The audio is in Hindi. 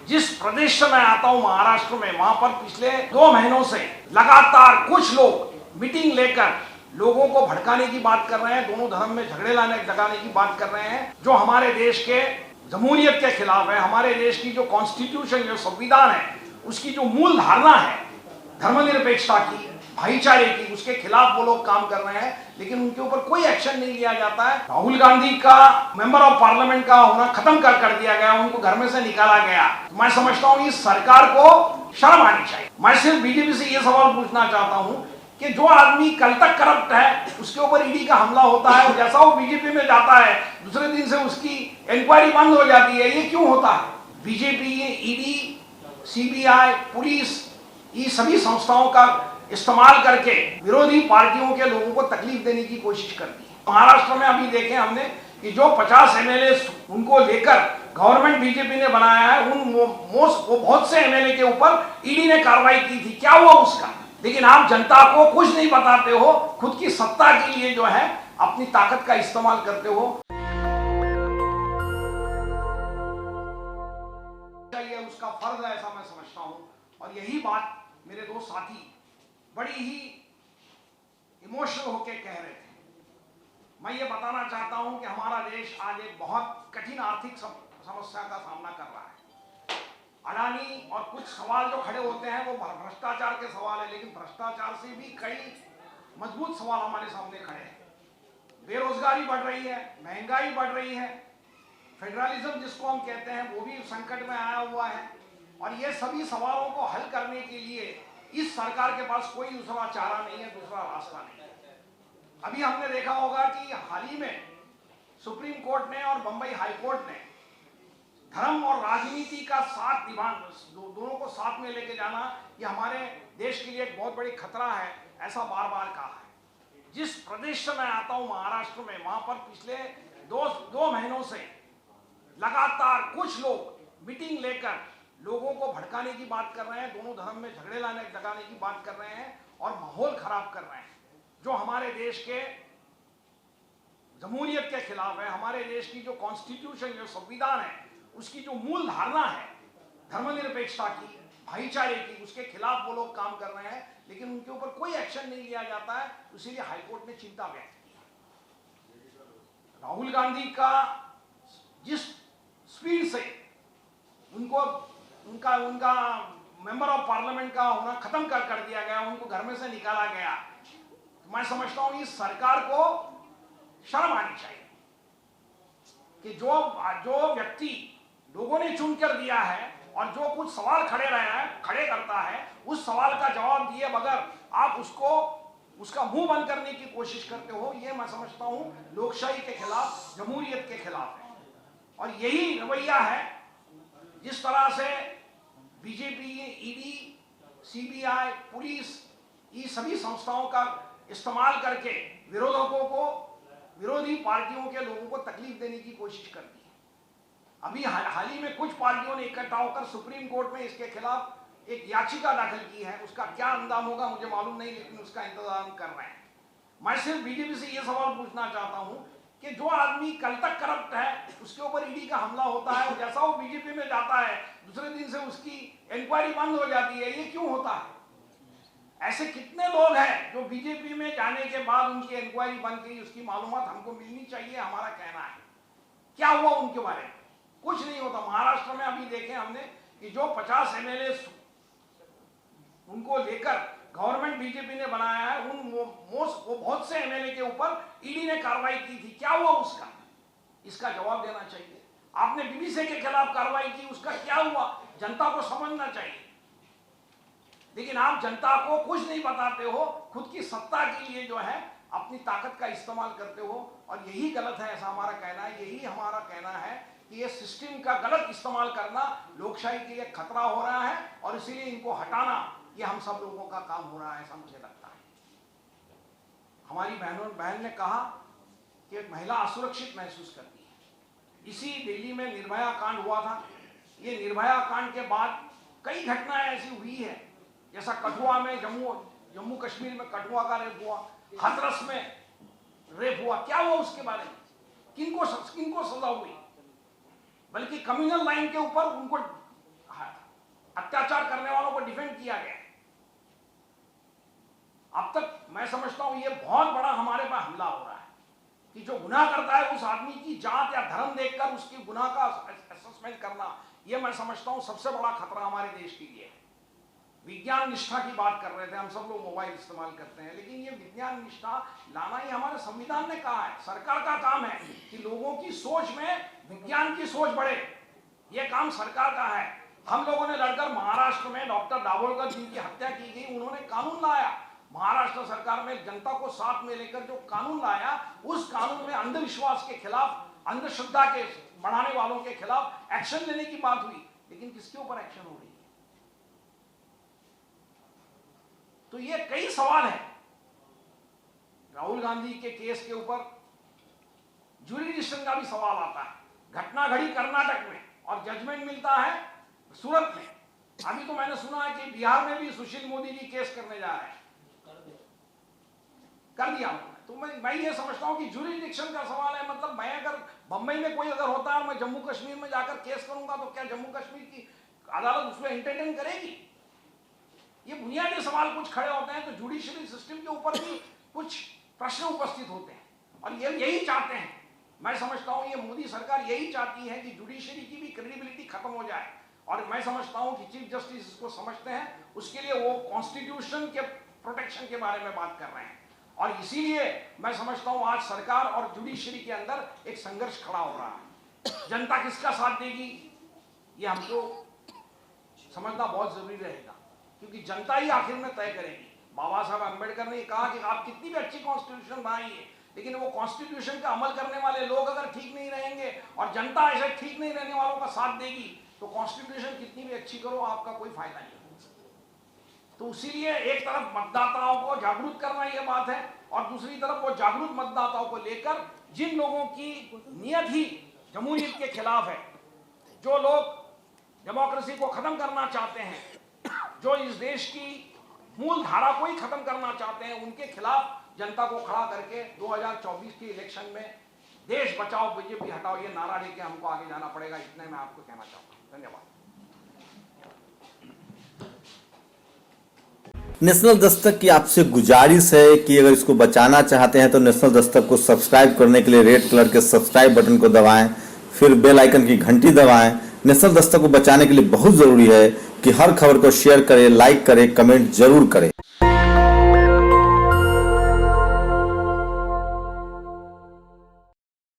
जिस प्रदेश से मैं आता हूं महाराष्ट्र में, वहां पर पिछले 2 महीनों से लगातार कुछ लोग मीटिंग लेकर लोगों को भड़काने की बात कर रहे हैं, दोनों धर्म में झगड़े लगाने की बात कर रहे हैं, जो हमारे देश के जमहूरियत के खिलाफ है। हमारे देश की जो कॉन्स्टिट्यूशन, जो संविधान है, उसकी जो मूल धारणा है धर्मनिरपेक्षता की, भाईचारे की, उसके खिलाफ वो लोग काम कर रहे हैं, लेकिन उनके ऊपर कोई एक्शन नहीं लिया जाता है। राहुल गांधी का मेंबर ऑफ पार्लियामेंट का होना खत्म कर दिया गया, उनको घर में से निकाला गया। मैं समझता हूं इस सरकार को शर्म आनी चाहिए। मैं सिर्फ बीजेपी से ये सवाल पूछना चाहता हूं कि जो आदमी कल तक करप्ट है, उसके ऊपर ईडी का हमला होता है और जैसा वो बीजेपी में जाता है दूसरे दिन से उसकी इंक्वायरी बंद हो जाती है, ये क्यों होता है? बीजेपी, ईडी, सीबीआई, पुलिस, ये सभी संस्थाओं का इस्तेमाल करके विरोधी पार्टियों के लोगों को तकलीफ देने की कोशिश करती है। महाराष्ट्र में अभी देखें हमने कि जो 50 एमएलए उनको लेकर गवर्नमेंट बीजेपी ने बनाया है, वो बहुत से एमएलए के ऊपर ईडी ने कार्रवाई की थी। क्या हुआ उसका? लेकिन आप जनता को कुछ नहीं बताते हो, खुद की सत्ता के लिए जो है अपनी ताकत का इस्तेमाल करते हो। ये उसका फर्ज है, ऐसा मैं समझता हूं। और यही बात मेरे दो साथी बड़ी ही इमोशनल होकर कह रहे थे। मैं ये बताना चाहता हूं कि हमारा देश आज एक बहुत कठिन आर्थिक समस्या का सामना कर रहा है। अडानी और कुछ सवाल जो खड़े होते हैं वो भ्रष्टाचार के सवाल है, लेकिन भ्रष्टाचार से भी कई मजबूत सवाल हमारे सामने खड़े हैं। बेरोजगारी बढ़ रही है, महंगाई बढ़ रही है, फेडरलिज्म जिसको हम कहते हैं वो भी संकट में आया हुआ है। और ये सभी सवालों को हल करने के लिए इस सरकार के पास कोई दूसरा चारा नहीं है, दूसरा रास्ता नहीं है। अभी हमने देखा होगा कि हाल ही में सुप्रीम कोर्ट ने और बंबई हाई कोर्ट ने धर्म और राजनीति का साथ निभाना, दोनों को साथ में लेके जाना, ये हमारे देश के लिए एक बहुत बड़ी खतरा है, ऐसा बार बार कहा है। जिस प्रदेश से मैं आता हूं महाराष्ट्र में, वहां पर पिछले दो महीनों से लगातार कुछ लोग मीटिंग लेकर लोगों को भड़काने की बात कर रहे हैं, दोनों धर्म में झगड़े लगाने की बात कर रहे हैं और माहौल खराब कर रहे हैं, जो हमारे देश के जमहूरियत के खिलाफ है। हमारे देश की जो कॉन्स्टिट्यूशन, जो संविधान है, उसकी जो मूल धारणा है धर्मनिरपेक्षता की, भाईचारे की, उसके खिलाफ वो लोग काम कर रहे हैं, लेकिन उनके ऊपर कोई एक्शन नहीं लिया जाता है। इसीलिए हाईकोर्ट ने चिंता व्यक्त की है। राहुल गांधी का जिस स्पीड से उनका मेंबर ऑफ पार्लियामेंट का होना खत्म कर दिया गया, उनको घर में से निकाला गया, तो मैं समझता हूं इस सरकार को शर्म आनी चाहिए कि जो व्यक्ति लोगों ने चुनकर दिया है और जो कुछ सवाल खड़े करता है, उस सवाल का जवाब दिए बगैर आप उसका मुंह बंद करने की कोशिश करते हो, ये मैं समझता हूं लोकशाही के खिलाफ, जमहूरियत के खिलाफ है। और यही रवैया है जिस तरह से बीजेपी, ईडी, सीबीआई, पुलिस, ये सभी संस्थाओं का इस्तेमाल करके विरोधी पार्टियों के लोगों को तकलीफ देने की कोशिश करती है। अभी हाल ही में कुछ पार्टियों ने इकट्ठा होकर सुप्रीम कोर्ट में इसके खिलाफ एक याचिका दाखिल की है। उसका क्या अंजाम होगा मुझे मालूम नहीं, लेकिन उसका इंतजाम कर रहे हैं। मैं सिर्फ बीजेपी से यह सवाल पूछना चाहता हूं कि जो आदमी कल तक करप्ट है, उसके ऊपर ईडी का हमला होता है और जैसा वो बीजेपी में जाता है दूसरे दिन से उसकी इंक्वायरी बंद हो जाती है, ये क्यों होता है? ऐसे कितने लोग हैं जो बीजेपी में जाने के बाद उनकी इंक्वायरी बंद की, उसकी मालूमात हमको मिलनी चाहिए, हमारा कहना है। क्या हुआ उनके बारे में? कुछ नहीं होता। महाराष्ट्र में अभी देखें हमने कि जो 50 एमएलए उनको लेकर गवर्नमेंट बीजेपी ने बनाया है, वो बहुत से एमएलए के ऊपर ईडी ने कार्रवाई की थी। क्या हुआ उसका? इसका जवाब देना चाहिए। आपने बीबीसी के खिलाफ कार्रवाई की, उसका क्या हुआ? जनता को समझना चाहिए। लेकिन आप जनता को कुछ नहीं बताते हो, खुद की सत्ता के लिए जो है अपनी ताकत का इस्तेमाल करते हो, और यही गलत है, ऐसा हमारा कहना है। यही हमारा कहना है कि ये सिस्टम का गलत इस्तेमाल करना लोकशाही के लिए खतरा हो रहा है, और इसीलिए इनको हटाना ये हम सब लोगों का काम हो रहा है, ऐसा मुझे लगता है। हमारी बहन ने कहा कि महिला असुरक्षित महसूस करती है। इसी दिल्ली में निर्भया कांड हुआ था। ये निर्भया कांड के बाद कई घटनाएं ऐसी हुई है, जैसा कठुआ में, जम्मू कश्मीर में कठुआ का रेप हुआ, हाथरस में रेप हुआ। क्या हुआ उसके बारे में? किनको सजा हुई? बल्कि कम्युनल लाइन के ऊपर उनको कि जो गुनाह करता है उस आदमी की जात या धर्म देखकर उसकी गुनाह का असेसमेंट करना, यह मैं समझता हूं सबसे बड़ा खतरा हमारे देश के लिए है। विज्ञान निष्ठा की बात कर रहे थे, हम सब लोग मोबाइल इस्तेमाल करते हैं, लेकिन ये विज्ञान निष्ठा लाना ही हमारे संविधान ने कहा है। सरकार का काम है कि लोगों की सोच में विज्ञान की सोच बढ़े, ये काम सरकार का है। हम लोगों ने लड़कर महाराष्ट्र में डॉक्टर दाभोलकर जिनकी हत्या की गई, उन्होंने कानून लाया, महाराष्ट्र सरकार में जनता को साथ में लेकर जो कानून लाया, उस कानून में अंधविश्वास के खिलाफ, अंधश्रद्धा के बढ़ाने वालों के खिलाफ एक्शन लेने की बात हुई, लेकिन किसके ऊपर एक्शन हो रही है? तो ये कई सवाल हैं। राहुल गांधी के केस के ऊपर ज्यूरिडिक्शन का भी सवाल आता है। घटना घड़ी कर्नाटक में और जजमेंट मिलता है सूरत में। अभी तो मैंने सुना है कि बिहार में भी सुशील मोदी जी केस करने जा रहे हैं, कर दिया उन्होंने। तो मैं ये समझता हूं कि ज्यूरिडिक्शन का सवाल है। मतलब मैं अगर बंबई में कोई अगर होता है और मैं जम्मू कश्मीर में जाकर केस करूंगा, तो क्या जम्मू कश्मीर की अदालत उसमें एंटरटेन करेगी? ये बुनियादी सवाल कुछ खड़े होते हैं। तो जुडिशरी सिस्टम के ऊपर भी कुछ प्रश्न उपस्थित होते हैं, और ये यही चाहते हैं। मैं समझता हूं ये मोदी सरकार यही चाहती है कि जुडिशरी की भी क्रेडिबिलिटी खत्म हो जाए, और मैं समझता हूं कि चीफ जस्टिस इसको समझते हैं, उसके लिए वो कॉन्स्टिट्यूशन के प्रोटेक्शन के बारे में बात कर रहे हैं। और इसीलिए मैं समझता हूं आज सरकार और जुडिशरी के अंदर एक संघर्ष खड़ा हो रहा है। जनता किसका साथ देगी, ये हमको समझना बहुत जरूरी रहेगा, क्योंकि जनता ही आखिर में तय करेगी। बाबा साहब अम्बेडकर ने कहा कि आप कितनी भी अच्छी कॉन्स्टिट्यूशन बनाइए, लेकिन वो कॉन्स्टिट्यूशन का अमल करने वाले लोग अगर ठीक नहीं रहेंगे और जनता ऐसे ठीक नहीं रहने वालों का साथ देगी, तो कॉन्स्टिट्यूशन कितनी भी अच्छी करो, आपका कोई फायदा नहीं। तो इसीलिए एक तरफ मतदाताओं को जागरूक करना यह बात है, और दूसरी तरफ वो जागरूक मतदाताओं को लेकर जिन लोगों की नियत ही जमहूरियत के खिलाफ है, जो लोग डेमोक्रेसी को खत्म करना चाहते हैं, जो इस देश की मूल धारा को ही खत्म करना चाहते हैं, उनके खिलाफ जनता को खड़ा करके 2024 के इलेक्शन में देश बचाओ बीजेपी हटाओ ये नारा लेके हमको आगे जाना पड़ेगा। इतने मैं आपको कहना चाहता हूं। धन्यवाद। नेशनल दस्तक की आपसे गुजारिश है कि अगर इसको बचाना चाहते हैं तो नेशनल दस्तक को सब्सक्राइब करने के लिए रेड कलर के सब्सक्राइब बटन को दबाएं, फिर बेल आइकन की घंटी दबाएं। नेशनल दस्तक को बचाने के लिए बहुत जरूरी है कि हर खबर को शेयर करें, लाइक करें, कमेंट जरूर करें।